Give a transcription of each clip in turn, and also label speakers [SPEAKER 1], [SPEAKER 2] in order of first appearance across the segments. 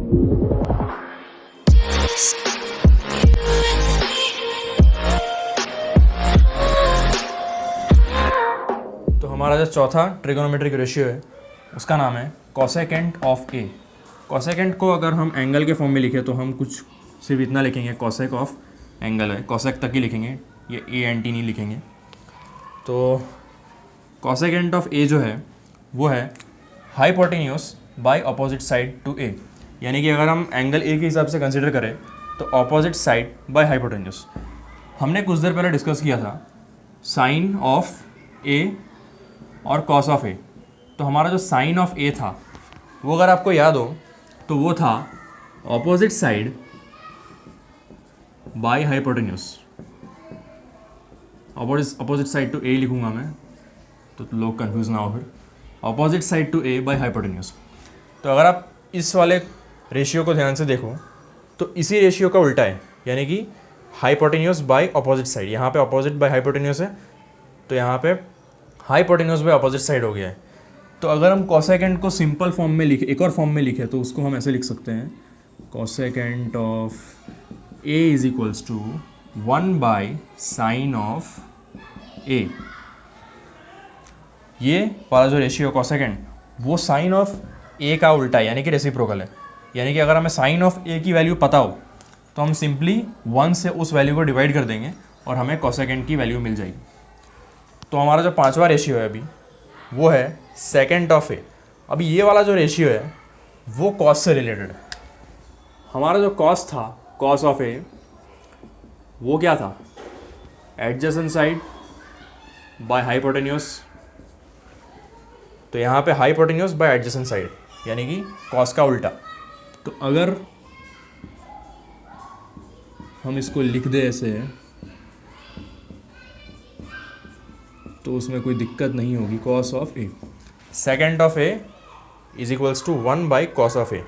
[SPEAKER 1] तो हमारा जो चौथा ट्रिगोनोमेट्रिक रेशियो है उसका नाम है कोसेकेंट ऑफ ए। कोसेकेंट को अगर हम एंगल के फॉर्म में लिखें तो हम कुछ सिर्फ इतना लिखेंगे, कोसेक ऑफ एंगल है, कोसेक तक ही लिखेंगे, ये ए एन टी नहीं लिखेंगे। तो कोसेकेंट ऑफ ए जो है वो है hypotenuse by opposite side to A, यानी कि अगर हम एंगल ए के हिसाब से कंसिडर करें तो अपोजिट साइड बाय हाइपोटेन्यूस। हमने कुछ देर पहले डिस्कस किया था साइन ऑफ ए और कॉस ऑफ ए। तो हमारा जो साइन ऑफ ए था वो अगर आपको याद हो तो वो था opposite side by hypotenuse. Opposite side to A लिखूंगा मैं तो लोग कंफ्यूज ना हो फिर। Opposite side to A by hypotenuse. तो अगर आप इस वाले रेशियो को ध्यान से देखो तो इसी रेशियो का उल्टा है, यानी कि हाइपोटेन्यूस बाय अपोजिट साइड। यहाँ पे अपोजिट बाय हाइपोटेन्यूस है तो यहाँ पे हाइपोटेन्यूस बाय अपोजिट साइड हो गया है। तो अगर हम कोसेकेंट को सिंपल फॉर्म में लिखे, एक और फॉर्म में लिखे, तो उसको हम ऐसे लिख सकते हैं cosecant of A is equals to 1 by sine of A. ये वाला जो रेशियो कोसेकेंट वो साइन ऑफ ए का उल्टा है, यानी कि रेसिप्रोकल है। यानी कि अगर हमें साइन ऑफ ए की वैल्यू पता हो तो हम सिंपली 1 से उस वैल्यू को डिवाइड कर देंगे और हमें कोसेकेंट की वैल्यू मिल जाएगी। तो हमारा जो पांचवा रेशियो है अभी वो है सेकेंट ऑफ ए। अभी ये वाला जो रेशियो है वो कॉस से रिलेटेड है। हमारा जो कॉस था, कॉस ऑफ ए, वो क्या था? Adjacent side by hypotenuse. तो यहाँ पे हाइपोटेन्यूस बाय एडजेसेंट साइड, यानी कि कॉस का उल्टा। तो अगर हम इसको लिख दे ऐसे तो उसमें कोई दिक्कत नहीं होगी। Cos of A, secant of A is equals to 1 by cos of A.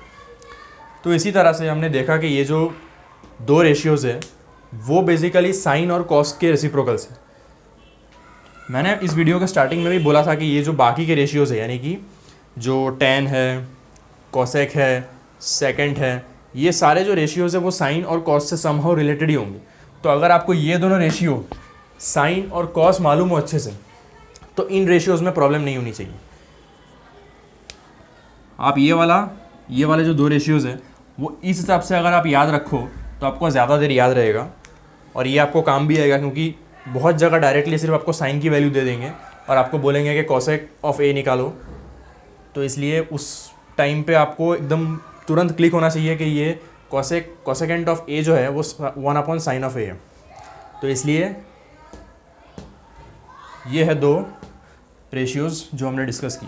[SPEAKER 1] तो इसी तरह से हमने देखा कि ये जो दो रेशियोज़ है वो बेसिकली साइन और कॉस के रेसिप्रोकल्स है। मैंने इस वीडियो के स्टार्टिंग में भी बोला था कि ये जो बाकी के रेशियोज़ है, यानी कि जो टेन है, कोसेक है, सेकेंड है, ये सारे जो रेशियोज़ है वो साइन और कॉस से समहाउ रिलेटेड ही होंगे। तो अगर आपको ये दोनों रेशियो साइन और कॉस मालूम हो अच्छे से तो इन रेशियोज़ में प्रॉब्लम नहीं होनी चाहिए। आप ये वाले जो दो रेशियोज़ हैं वो इस हिसाब से अगर आप याद रखो तो आपको ज़्यादा देर याद रहेगा और ये आपको काम भी आएगा, क्योंकि बहुत जगह डायरेक्टली सिर्फ आपको साइन की वैल्यू दे देंगे और आपको बोलेंगे कि कोसेक ऑफ ए निकालो। तो इसलिए उस टाइम पे आपको एकदम तुरंत क्लिक होना चाहिए कि ये कोसेकेंट ऑफ ए जो है वो 1 साइन ऑफ ए है। तो इसलिए ये है दो रेशियोज़ जो हमने डिस्कस की।